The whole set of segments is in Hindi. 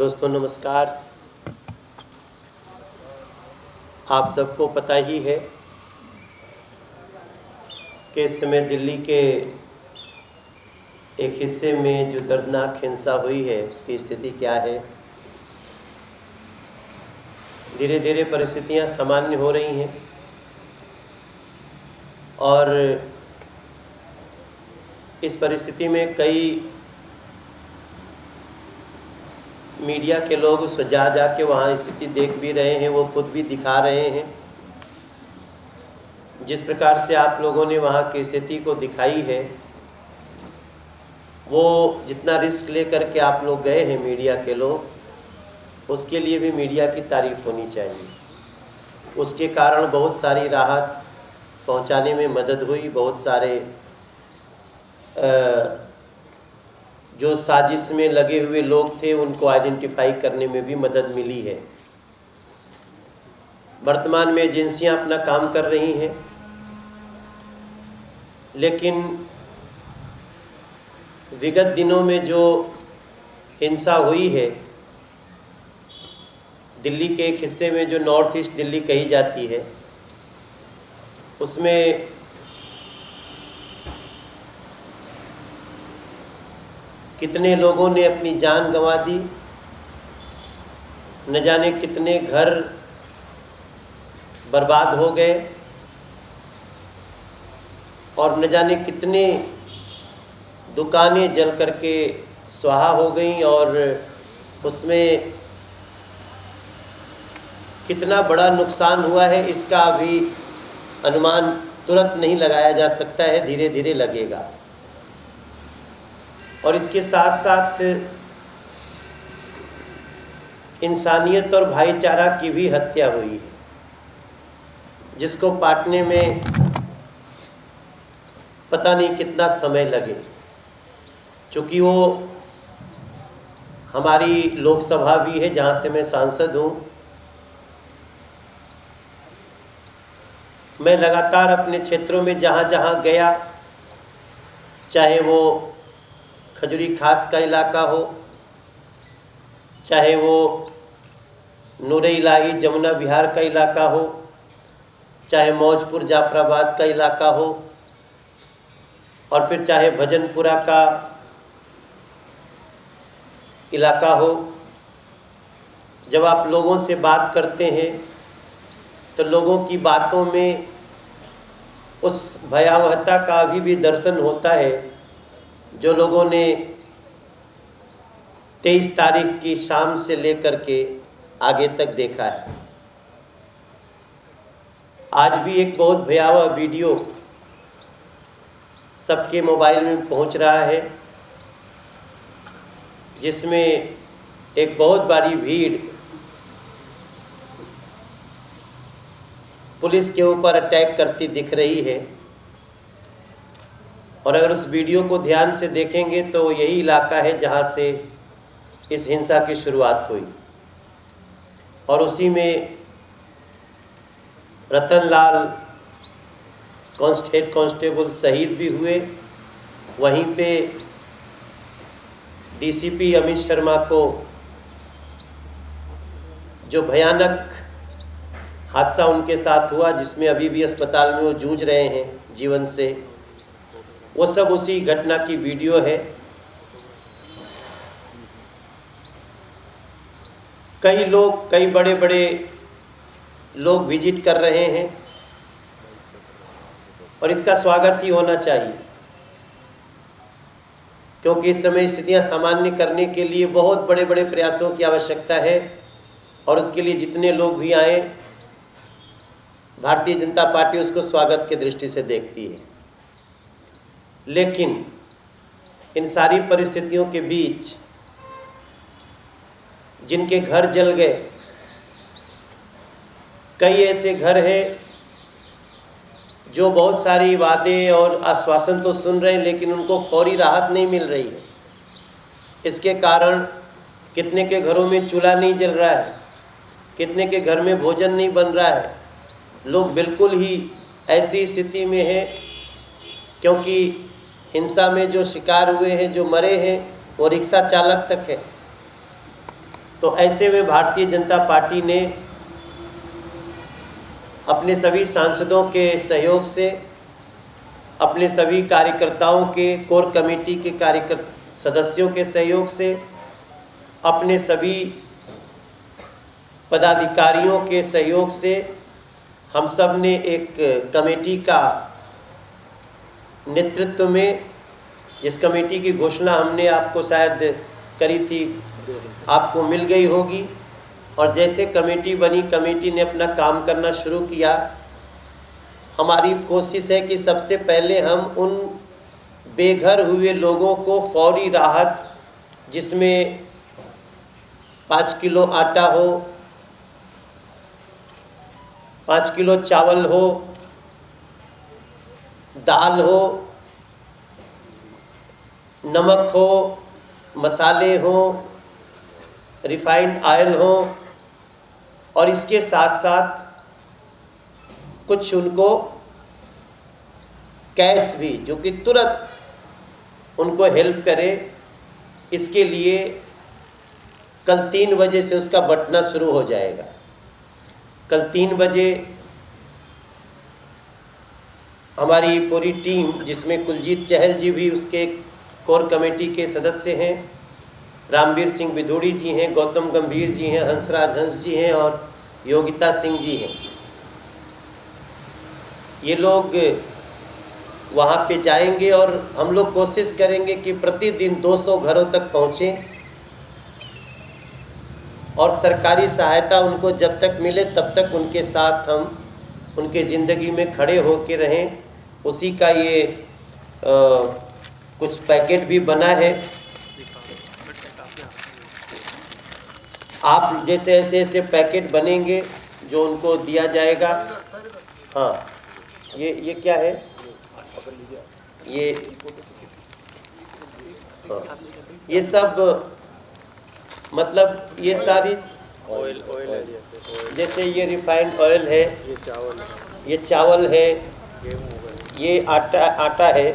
दोस्तों नमस्कार। आप सबको पता ही है कि इस समय दिल्ली के एक हिस्से में जो दर्दनाक हिंसा हुई है उसकी स्थिति क्या है। धीरे धीरे परिस्थितियां सामान्य हो रही हैं और इस परिस्थिति में कई मीडिया के लोग उस जा के वहाँ स्थिति देख भी रहे हैं, वो खुद भी दिखा रहे हैं। जिस प्रकार से आप लोगों ने वहाँ की स्थिति को दिखाई है, वो जितना रिस्क लेकर के आप लोग गए हैं मीडिया के लोग, उसके लिए भी मीडिया की तारीफ़ होनी चाहिए। उसके कारण बहुत सारी राहत पहुँचाने में मदद हुई, बहुत सारे जो साजिश में लगे हुए लोग थे उनको आइडेंटिफाई करने में भी मदद मिली है। वर्तमान में एजेंसियां अपना काम कर रही हैं, लेकिन विगत दिनों में जो हिंसा हुई है दिल्ली के एक हिस्से में जो नॉर्थ ईस्ट दिल्ली कही जाती है, उसमें कितने लोगों ने अपनी जान गंवा दी, न जाने कितने घर बर्बाद हो गए और न जाने कितने दुकानें जल करके स्वाहा हो गईं और उसमें कितना बड़ा नुकसान हुआ है इसका अभी अनुमान तुरंत नहीं लगाया जा सकता है, धीरे धीरे लगेगा। और इसके साथ साथ इंसानियत और भाईचारा की भी हत्या हुई है, जिसको पाटने में पता नहीं कितना समय लगे। चूँकि वो हमारी लोकसभा भी है जहाँ से मैं सांसद हूँ, मैं लगातार अपने क्षेत्रों में जहाँ जहाँ गया, चाहे वो खजूरी खास का इलाका हो, चाहे वो नूरे इलाही जमुना विहार का इलाका हो, चाहे मौजपुर जाफराबाद का इलाका हो, और फिर चाहे भजनपुरा का इलाका हो, जब आप लोगों से बात करते हैं तो लोगों की बातों में उस भयावहता का अभी भी दर्शन होता है जो लोगों ने 23 तारीख की शाम से लेकर के आगे तक देखा है। आज भी एक बहुत भयावह वीडियो सबके मोबाइल में पहुंच रहा है, जिसमें एक बहुत बड़ी भीड़ पुलिस के ऊपर अटैक करती दिख रही है। और अगर उस वीडियो को ध्यान से देखेंगे तो यही इलाका है जहां से इस हिंसा की शुरुआत हुई, और उसी में रतनलाल हेड कांस्टेबल शहीद भी हुए। वहीं पे डीसीपी अमित शर्मा को जो भयानक हादसा उनके साथ हुआ, जिसमें अभी भी अस्पताल में वो जूझ रहे हैं जीवन से, वो सब उसी घटना की वीडियो है। कई लोग, कई बड़े बड़े लोग विजिट कर रहे हैं और इसका स्वागत ही होना चाहिए, क्योंकि इस समय स्थितियां सामान्य करने के लिए बहुत बड़े बड़े प्रयासों की आवश्यकता है। और उसके लिए जितने लोग भी आए, भारतीय जनता पार्टी उसको स्वागत की दृष्टि से देखती है। लेकिन इन सारी परिस्थितियों के बीच जिनके घर जल गए, कई ऐसे घर हैं जो बहुत सारी वादे और आश्वासन तो सुन रहे हैं, लेकिन उनको फौरी राहत नहीं मिल रही है। इसके कारण कितने के घरों में चूल्हा नहीं जल रहा है, कितने के घर में भोजन नहीं बन रहा है। लोग बिल्कुल ही ऐसी स्थिति में हैं, क्योंकि हिंसा में जो शिकार हुए हैं, जो मरे हैं, वो रिक्शा चालक तक है। तो ऐसे में भारतीय जनता पार्टी ने अपने सभी सांसदों के सहयोग से, अपने सभी कार्यकर्ताओं के, कोर कमेटी के सदस्यों के सहयोग से, अपने सभी पदाधिकारियों के सहयोग से हम सब ने एक कमेटी का नेतृत्व में, जिस कमेटी की घोषणा हमने आपको शायद करी थी, आपको मिल गई होगी, और जैसे कमेटी बनी, कमेटी ने अपना काम करना शुरू किया। हमारी कोशिश है कि सबसे पहले हम उन बेघर हुए लोगों को फौरी राहत, जिसमें 5 किलो आटा हो, 5 किलो चावल हो, दाल हो, नमक हो, मसाले हो, रिफाइंड ऑयल हो, और इसके साथ साथ कुछ उनको कैश भी, जो कि तुरंत उनको हेल्प करे। इसके लिए कल 3 बजे से उसका बंटना शुरू हो जाएगा। कल 3 बजे हमारी पूरी टीम, जिसमें कुलजीत चहल जी भी उसके कोर कमेटी के सदस्य हैं, रामवीर सिंह बिधूड़ी जी हैं, गौतम गंभीर जी हैं, हंसराज हंस जी हैं और योगिता सिंह जी हैं, ये लोग वहाँ पे जाएंगे और हम लोग कोशिश करेंगे कि प्रतिदिन 200 घरों तक पहुँचें और सरकारी सहायता उनको जब तक मिले तब तक उनके साथ हम उनके ज़िंदगी में खड़े होके रहें। उसी का ये कुछ पैकेट भी बना है। आप जैसे ऐसे पैकेट बनेंगे जो उनको दिया जाएगा। हाँ, ये क्या है? ये सब मतलब ये सारी ऑयल है, जैसे ये रिफाइंड ऑयल है, ये चावल है, ये आटा है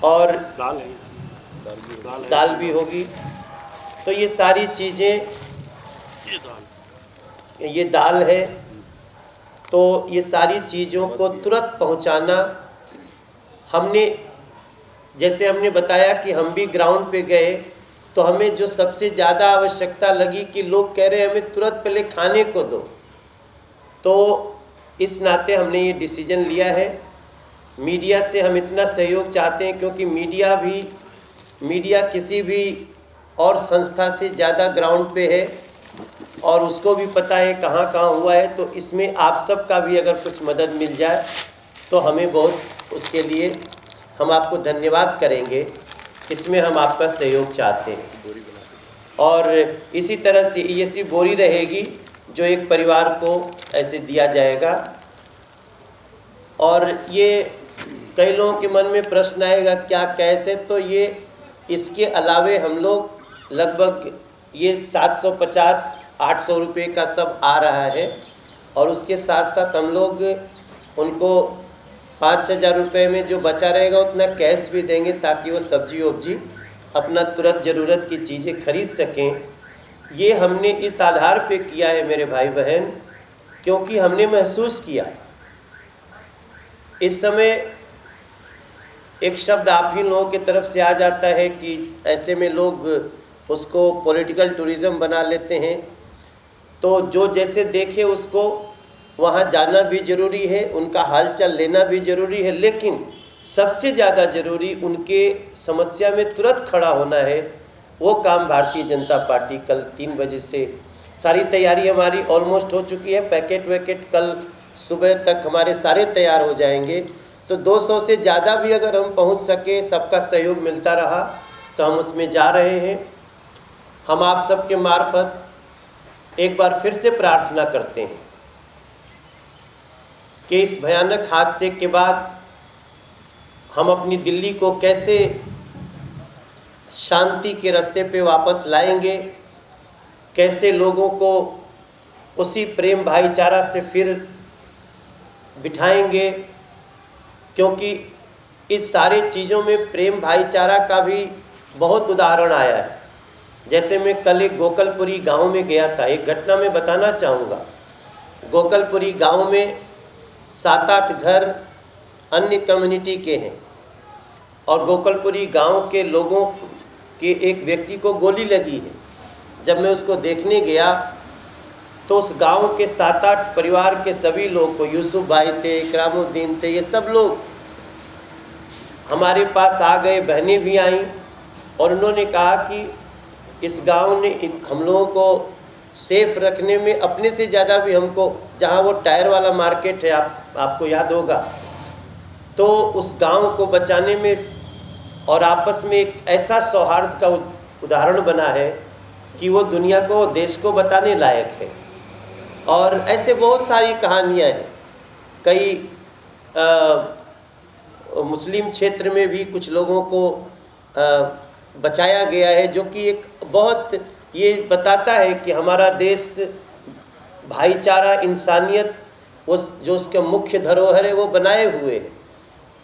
और दाल है, इसमें दाल भी होगी। तो ये सारी चीज़ें, ये दाल है, तो ये सारी चीज़ों को तुरंत पहुंचाना। जैसे हमने बताया कि हम भी ग्राउंड पे गए, तो हमें जो सबसे ज़्यादा आवश्यकता लगी कि लोग कह रहे हैं हमें तुरंत पहले खाने को दो, तो इस नाते हमने ये डिसीजन लिया है। मीडिया से हम इतना सहयोग चाहते हैं क्योंकि मीडिया किसी भी और संस्था से ज़्यादा ग्राउंड पे है और उसको भी पता है कहाँ कहाँ हुआ है। तो इसमें आप सब का भी अगर कुछ मदद मिल जाए तो हमें बहुत, उसके लिए हम आपको धन्यवाद करेंगे। इसमें हम आपका सहयोग चाहते हैं और इसी तरह से ये सी बोरी रहेगी जो एक परिवार को ऐसे दिया जाएगा। और ये कई लोगों के मन में प्रश्न आएगा क्या कैसे, तो ये इसके अलावे हम लोग लगभग ये 750-800 रुपये का सब आ रहा है और उसके साथ साथ हम लोग उनको 5,000 रुपये में जो बचा रहेगा उतना कैश भी देंगे ताकि वो सब्जी वब्जी अपना तुरंत ज़रूरत की चीज़ें खरीद सकें। ये हमने इस आधार पे किया है मेरे भाई बहन, क्योंकि हमने महसूस किया इस समय एक शब्द आप ही लोगों की तरफ से आ जाता है कि ऐसे में लोग उसको पॉलिटिकल टूरिज़्म बना लेते हैं। तो जो जैसे देखे उसको वहाँ जाना भी ज़रूरी है, उनका हालचाल लेना भी ज़रूरी है, लेकिन सबसे ज़्यादा ज़रूरी उनके समस्या में तुरंत खड़ा होना है। वो काम भारतीय जनता पार्टी कल 3 बजे से, सारी तैयारी हमारी ऑलमोस्ट हो चुकी है। पैकेट वैकेट कल सुबह तक हमारे सारे तैयार हो जाएंगे। तो 200 से ज़्यादा भी अगर हम पहुंच सके, सबका सहयोग मिलता रहा तो हम उसमें जा रहे हैं। हम आप सबके मार्फत एक बार फिर से प्रार्थना करते हैं कि इस भयानक हादसे के बाद हम अपनी दिल्ली को कैसे शांति के रास्ते पे वापस लाएंगे, कैसे लोगों को उसी प्रेम भाईचारा से फिर बिठाएंगे, क्योंकि इस सारे चीज़ों में प्रेम भाईचारा का भी बहुत उदाहरण आया है। जैसे मैं कल एक गोकलपुरी गांव में गया था, एक घटना मैं बताना चाहूँगा। गोकलपुरी गांव में 7-8 घर अन्य कम्युनिटी के हैं और गोकलपुरी गांव के लोगों के एक व्यक्ति को गोली लगी है। जब मैं उसको देखने गया तो उस गांव के 7-8 परिवार के सभी लोग को, यूसुफ भाई थे, इकरामुद्दीन थे, ये सब लोग हमारे पास आ गए, बहनें भी आईं और उन्होंने कहा कि इस गांव ने हम लोगों को सेफ रखने में अपने से ज़्यादा भी हमको, जहां वो टायर वाला मार्केट है, आपको याद होगा, तो उस गांव को बचाने में और आपस में एक ऐसा सौहार्द का उदाहरण बना है कि वो दुनिया को, देश को बताने लायक है। और ऐसे बहुत सारी कहानियाँ हैं। कई मुस्लिम क्षेत्र में भी कुछ लोगों को बचाया गया है, जो कि एक बहुत ये बताता है कि हमारा देश भाईचारा, इंसानियत, उस जो उसका मुख्य धरोहर है वो बनाए हुए है।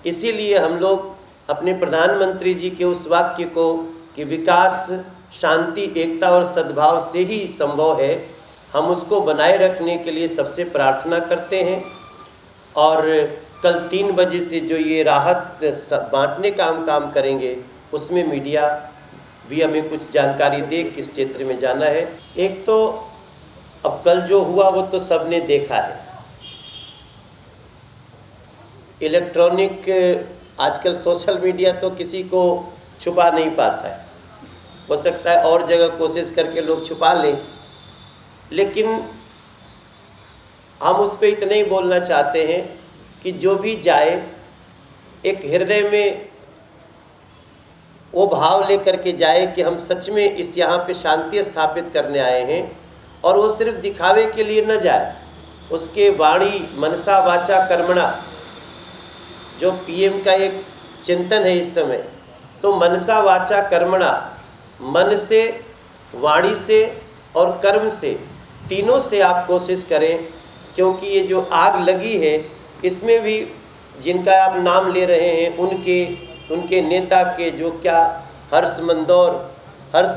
इसीलिए हम लोग अपने प्रधानमंत्री जी के उस वाक्य को कि विकास शांति, एकता और सद्भाव से ही संभव है, हम उसको बनाए रखने के लिए सबसे प्रार्थना करते हैं। और कल 3 बजे से जो ये राहत बांटने का हम काम करेंगे, उसमें मीडिया भी हमें कुछ जानकारी दे किस क्षेत्र में जाना है। एक तो अब कल जो हुआ वो तो सबने देखा है। इलेक्ट्रॉनिक आजकल सोशल मीडिया तो किसी को छुपा नहीं पाता है। हो सकता है और जगह कोशिश करके लोग छुपा लें, लेकिन हम उस पर इतना ही बोलना चाहते हैं कि जो भी जाए एक हृदय में वो भाव लेकर के जाए कि हम सच में इस यहाँ पे शांति स्थापित करने आए हैं, और वो सिर्फ दिखावे के लिए न जाए। उसके वाणी मनसा वाचा कर्मणा, जो पीएम का एक चिंतन है इस समय, तो मनसा वाचा कर्मणा, मन से, वाणी से और कर्म से, तीनों से आप कोशिश करें। क्योंकि ये जो आग लगी है इसमें भी जिनका आप नाम ले रहे हैं, उनके नेता के जो क्या हर्ष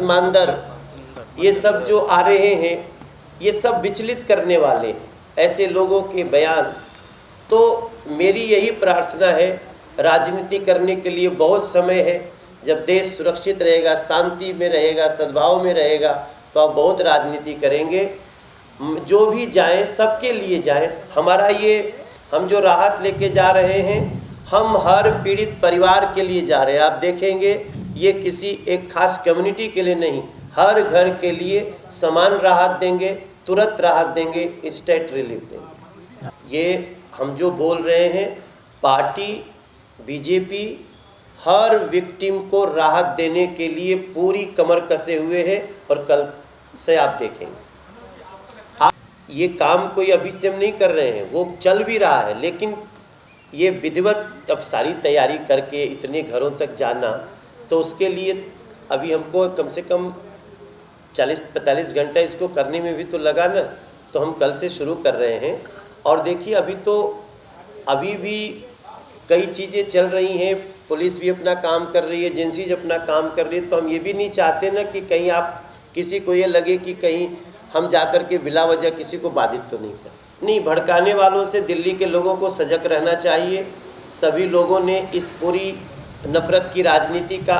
मांदर, ये सब जो आ रहे हैं, ये सब विचलित करने वाले हैं, ऐसे लोगों के बयान। तो मेरी यही प्रार्थना है, राजनीति करने के लिए बहुत समय है। जब देश सुरक्षित रहेगा, शांति में रहेगा, सद्भाव में रहेगा, तो आप बहुत राजनीति करेंगे। जो भी जाएं सबके लिए जाएं। हमारा ये, हम जो राहत लेके जा रहे हैं, हम हर पीड़ित परिवार के लिए जा रहे हैं। आप देखेंगे ये किसी एक खास कम्युनिटी के लिए नहीं, हर घर के लिए समान राहत देंगे, तुरंत राहत देंगे, इंस्टेंट रिलीफ देंगे। ये हम जो बोल रहे हैं, पार्टी बीजेपी हर विक्टिम को राहत देने के लिए पूरी कमर कसे हुए है। और कल से आप देखेंगे, आप ये काम कोई अभी से हम नहीं कर रहे हैं, वो चल भी रहा है, लेकिन ये विधिवत अब सारी तैयारी करके इतने घरों तक जाना, तो उसके लिए अभी हमको कम से कम 40-45 घंटा इसको करने में भी तो लगा ना। तो हम कल से शुरू कर रहे हैं। और देखिए अभी भी कई चीज़ें चल रही हैं, पुलिस भी अपना काम कर रही है, एजेंसीज अपना काम कर रही है। तो हम ये भी नहीं चाहते ना कि कहीं आप किसी को ये लगे कि कहीं हम जाकर के बिला वजह किसी को बाधित तो नहीं कर। नहीं, भड़काने वालों से दिल्ली के लोगों को सजग रहना चाहिए। सभी लोगों ने इस पूरी नफ़रत की राजनीति का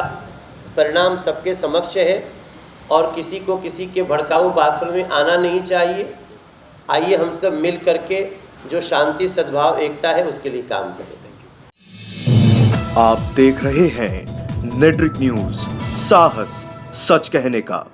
परिणाम सबके समक्ष है और किसी को किसी के भड़काऊ भाषण में आना नहीं चाहिए। आइए हम सब मिल करके जो शांति, सद्भाव, एकता है उसके लिए काम करें। आप देख रहे हैं नेट्रिक न्यूज, साहस सच कहने का।